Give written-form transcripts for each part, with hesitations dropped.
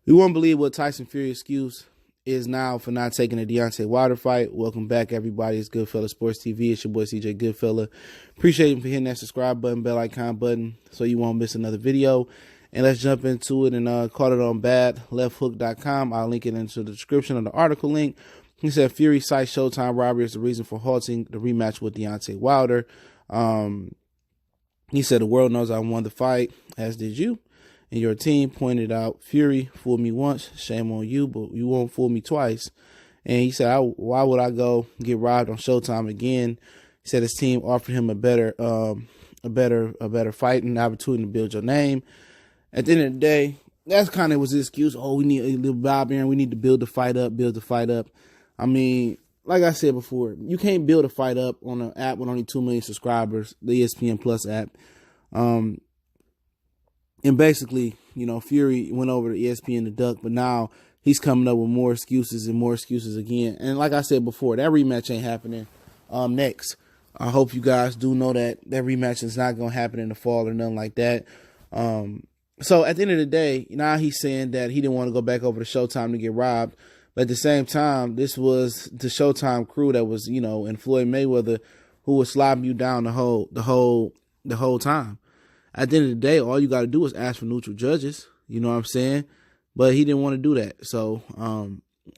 You won't believe what Tyson Fury excuse is now for not taking the Deontay Wilder fight. Welcome back, everybody. It's Goodfella Sports TV. It's your boy CJ Goodfella. Appreciate you for hitting that subscribe button, bell icon button, so you won't miss another video. And let's jump into it and call it on bad. Lefthook.com. I'll link it into the description of the article link. He said Fury cites Showtime robbery as the reason for halting the rematch with Deontay Wilder. He said the world knows I won the fight, as did you. And your team pointed out, Fury fooled me once, shame on you, but you won't fool me twice. And he said, why would I go get robbed on Showtime again? He said his team offered him a better fighting opportunity to build your name. At the end of the day, that's kind of was his excuse. Oh, we need a little Bob Aaron. We need to build the fight up, I mean, like I said before, you can't build a fight up on an app with only 2 million subscribers, the ESPN Plus app. And basically, you know, Fury went over to ESPN to duck, but now he's coming up with more excuses again. And like I said before, that rematch ain't happening next. I hope you guys do know that rematch is not going to happen in the fall or nothing like that. So at the end of the day, now he's saying that he didn't want to go back over to Showtime to get robbed. But at the same time, this was the Showtime crew that was, you know, and Floyd Mayweather, who was slobbing you down the whole time. At the end of the day, all you got to do is ask for neutral judges. You know what I'm saying? But he didn't want to do that. So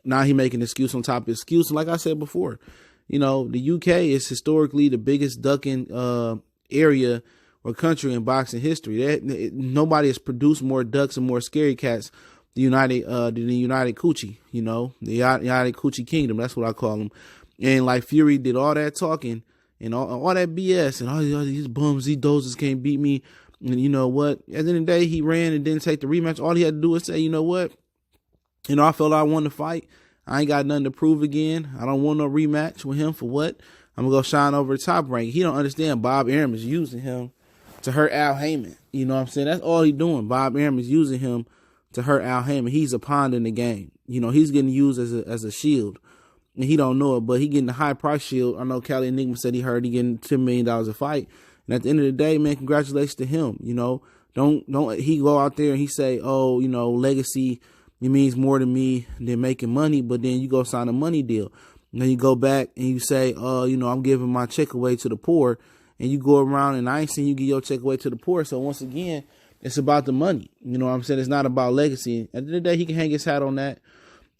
now he making excuse on top of excuse. And like I said before, you know, the UK is historically the biggest ducking area or country in boxing history. Nobody has produced more ducks and more scary cats than the United Coochie, you know, the United Coochie Kingdom. That's what I call them. And like Fury did all that talking and all that BS and all these bums, these dozers can't beat me. And you know what? At the end of the day, he ran and didn't take the rematch. All he had to do was say, you know what? You know, I felt I won the fight. I ain't got nothing to prove again. I don't want no rematch with him for what? I'm going to go shine over the top rank. He don't understand Bob Arum is using him to hurt Al Heyman. You know what I'm saying? That's all he's doing. Bob Arum is using him to hurt Al Heyman. He's a pawn in the game. You know, he's getting used as a shield. And he don't know it, but he getting the high price shield. I know Cali Enigma said he heard he getting $10 million a fight. And at the end of the day, man, congratulations to him. You know, don't he go out there and he say, oh, you know, legacy, it means more to me than making money. But then you go sign a money deal. And then you go back and you say, you know, I'm giving my check away to the poor. And you go around and I ain't seen you give your check away to the poor. So once again, it's about the money. You know what I'm saying? It's not about legacy. At the end of the day, he can hang his hat on that.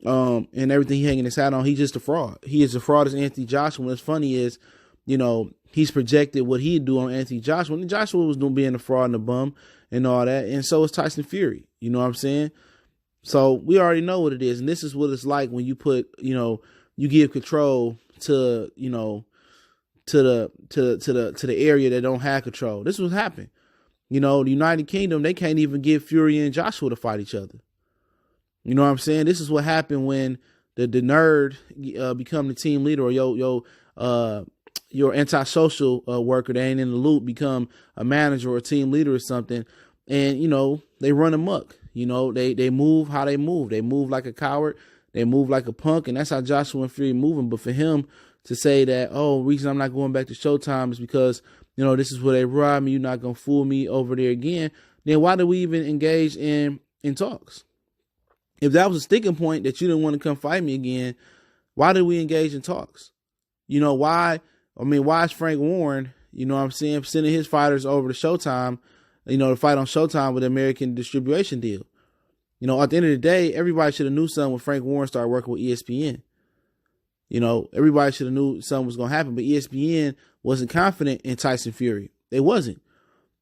And everything he hanging his hat on, he's just a fraud. He is a fraud as Anthony Joshua. What's funny is, you know, he's projected what he'd do on Anthony Joshua. And Joshua was doing being a fraud and a bum and all that. And so is Tyson Fury. You know what I'm saying? So we already know what it is. And this is what it's like when you put, you know, you give control to, you know, to the area that don't have control. This was happening. You know, the United Kingdom, they can't even get Fury and Joshua to fight each other. You know what I'm saying? This is what happened when the nerd become the team leader, or your antisocial worker that ain't in the loop become a manager or a team leader or something. And, you know, they run amok. You know, they move how they move. They move like a coward. They move like a punk. And that's how Joshua and Fury moving. But for him to say that, oh, reason I'm not going back to Showtime is because, you know, this is where they rob me. You're not going to fool me over there again. Then why do we even engage in talks? If that was a sticking point that you didn't want to come fight me again, why did we engage in talks? You know, why? I mean, why is Frank Warren, you know what I'm saying, sending his fighters over to Showtime, you know, to fight on Showtime with the American distribution deal? You know, at the end of the day, everybody should have knew something when Frank Warren started working with ESPN. You know, everybody should have knew something was going to happen, but ESPN wasn't confident in Tyson Fury. They wasn't.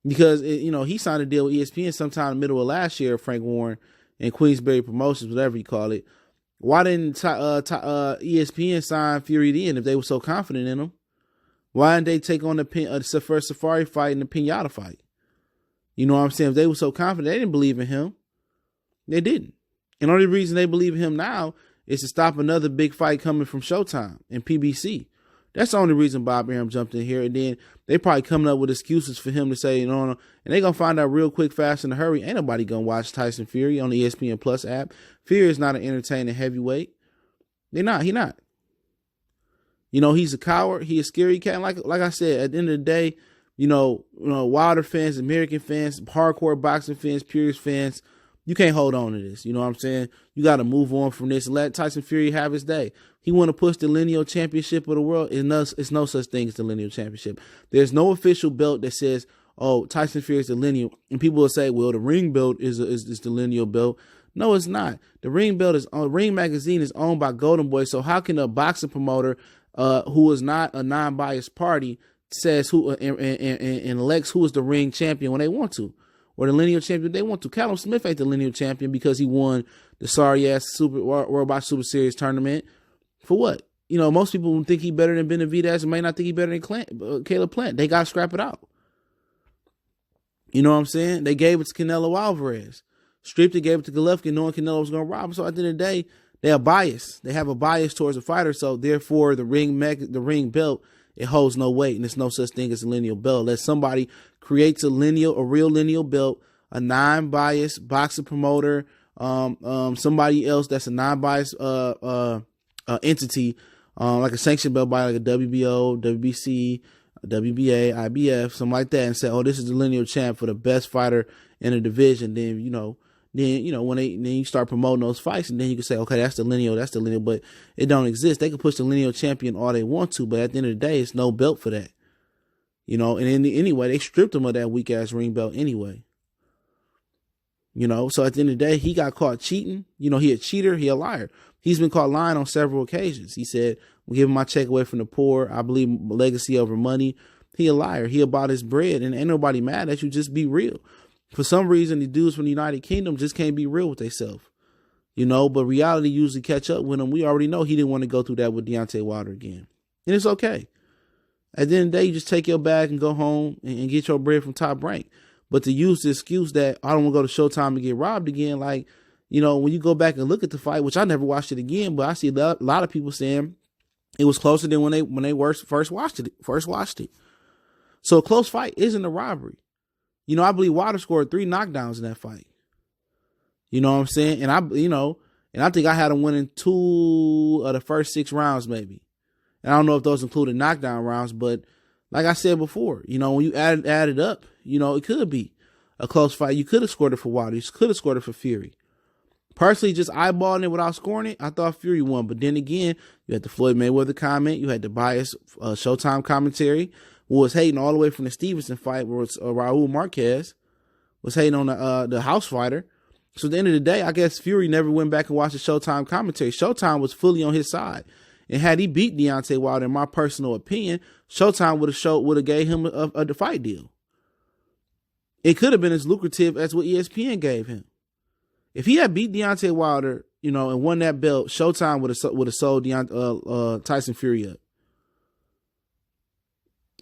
Because, you know, he signed a deal with ESPN sometime in the middle of last year, Frank Warren, and Queensberry Promotions, whatever you call it. Why didn't ESPN sign Fury then if they were so confident in him? Why didn't they take on the first Safari fight and the Pinata fight? You know what I'm saying? If they were so confident, they didn't believe in him. They didn't. And the only reason they believe in him now is to stop another big fight coming from Showtime and PBC. That's the only reason Bob Arum jumped in here. And then they probably coming up with excuses for him to say, you know, and they're going to find out real quick, fast, in a hurry. Ain't nobody going to watch Tyson Fury on the ESPN Plus app. Fury is not an entertaining heavyweight. He not. You know, he's a coward. He a scary cat. And like I said, at the end of the day, you know, Wilder fans, American fans, hardcore boxing fans, purist fans, You can't hold on to this. You know what I'm saying? You got to move on from this and let Tyson Fury have his day. He want to push the lineal championship of the world. It's no such thing as the lineal championship. There's no official belt that says, oh, Tyson Fury is the lineal. And people will say, well, the ring belt is the lineal belt. No, it's not. The ring belt is on. Ring Magazine is owned by Golden Boy. So how can a boxing promoter who is not a non-biased party says who and elects who is the ring champion when they want to, or the lineal champion they want to? Callum Smith ain't the lineal champion because he won the sorry ass World Box Super Series tournament. For what? You know, most people think he better than Benavidez and may not think he better than Caleb Plant. They got to scrap it out. You know what I'm saying? They gave it to Canelo Alvarez. Stripped it, gave it to Golovkin, knowing Canelo was going to rob him. So at the end of the day, they are biased. They have a bias towards the fighter. So therefore, the ring belt, it holds no weight, and there's no such thing as a lineal belt. Unless somebody creates a real lineal belt, a non-biased boxing promoter, somebody else that's a non-biased entity, like a sanctioned belt by like a WBO, WBC, WBA, IBF, something like that, and say, oh, this is the lineal champ for the best fighter in the division. Then when you start promoting those fights, and then you can say, okay, that's the lineal, but it don't exist. They can push the lineal champion all they want to, but at the end of the day, it's no belt for that. You know, and anyway, they stripped him of that weak ass ring belt anyway. You know, so at the end of the day, he got caught cheating. You know, he a cheater, he a liar. He's been caught lying on several occasions. He said, I'm giving my check away from the poor. I believe legacy over money. He a liar. He about his bread, and ain't nobody mad at you. Just be real. For some reason, the dudes from the United Kingdom just can't be real with themselves. You know, but reality usually catch up with him. We already know he didn't want to go through that with Deontay Wilder again. And it's okay. At the end of the day, you just take your bag and go home and get your bread from Top Rank. But to use the excuse that I don't want to go to Showtime and get robbed again, like, you know, when you go back and look at the fight, which I never watched it again, but I see a lot of people saying it was closer than when they first watched it. So a close fight isn't a robbery. You know, I believe Wilder scored 3 knockdowns in that fight. You know what I'm saying? And I think I had him winning 2 of the first 6 rounds, maybe. And I don't know if those included knockdown rounds, but like I said before, you know, when you add it up, you know, it could be a close fight. You could have scored it for Wilder. You could have scored it for Fury. Personally, just eyeballing it without scoring it, I thought Fury won. But then again, you had the Floyd Mayweather comment. You had the biased Showtime commentary, who was hating all the way from the Stevenson fight, where it's Raul Marquez was hating on the house fighter. So at the end of the day, I guess Fury never went back and watched the Showtime commentary. Showtime was fully on his side. And had he beat Deontay Wilder, in my personal opinion, Showtime would have gave him a fight deal. It could have been as lucrative as what ESPN gave him. If he had beat Deontay Wilder, you know, and won that belt, Showtime would have sold Tyson Fury up.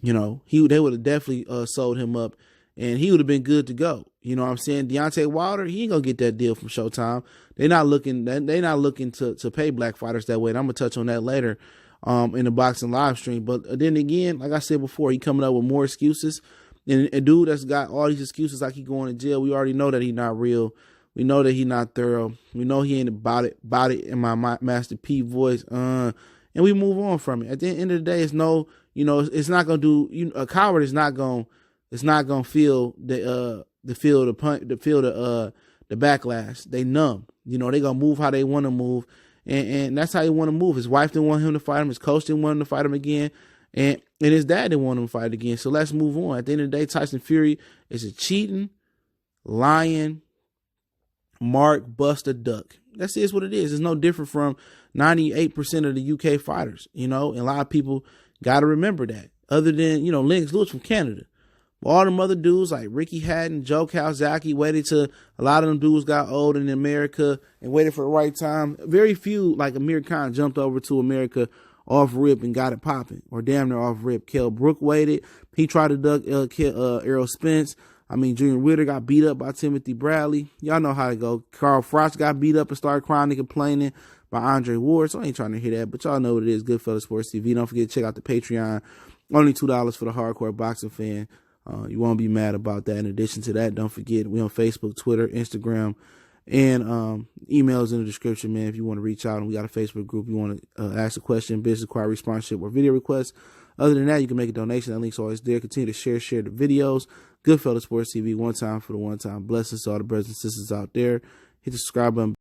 You know, they would have definitely sold him up, and he would have been good to go. You know what I'm saying? Deontay Wilder, he ain't gonna get that deal from Showtime. They're not looking to pay black fighters that way. And I'm gonna touch on that later in the boxing live stream. But then again, like I said before, he coming up with more excuses. And a dude that's got all these excuses like he going to jail, we already know that he's not real. We know that he's not thorough. We know he ain't about it in my Master P voice. And we move on from it. At the end of the day, it's no, you know, it's not gonna do. A coward is not gonna feel the backlash. They numb. You know, they gonna move how they want to move, and that's how he want to move. His wife didn't want him to fight him. His coach didn't want him to fight him again, and his dad didn't want him to fight again. So let's move on. At the end of the day, Tyson Fury is a cheating, lying, mark, buster, duck. That's just what it is. It's no different from 98% of the UK fighters, you know, and a lot of people got to remember that. Other than, you know, Lennox Lewis from Canada. All them other dudes like Ricky Hatton, Joe Calzaghe waited till a lot of them dudes got old in America and waited for the right time. Very few, like Amir Khan, jumped over to America off rip and got it popping, or damn near off rip. Kell Brook waited. He tried to duck Errol Spence. I mean, Junior Witter got beat up by Timothy Bradley. Y'all know how it go. Carl Frost got beat up and started crying and complaining by Andre Ward. So I ain't trying to hear that, but y'all know what it is. Goodfellas Sports TV. Don't forget to check out the Patreon. Only $2 for the hardcore boxing fan. You won't be mad about that. In addition to that, don't forget, we on Facebook, Twitter, Instagram, and emails in the description, man. If you want to reach out, and we got a Facebook group, you want to ask a question, business inquiry, sponsorship, or video request, Other than that, you can make a donation. That link's always there. Continue to share the videos. Goodfellas Sports TV, one time for the one time. Blessings to all the brothers and sisters out there. Hit the subscribe button.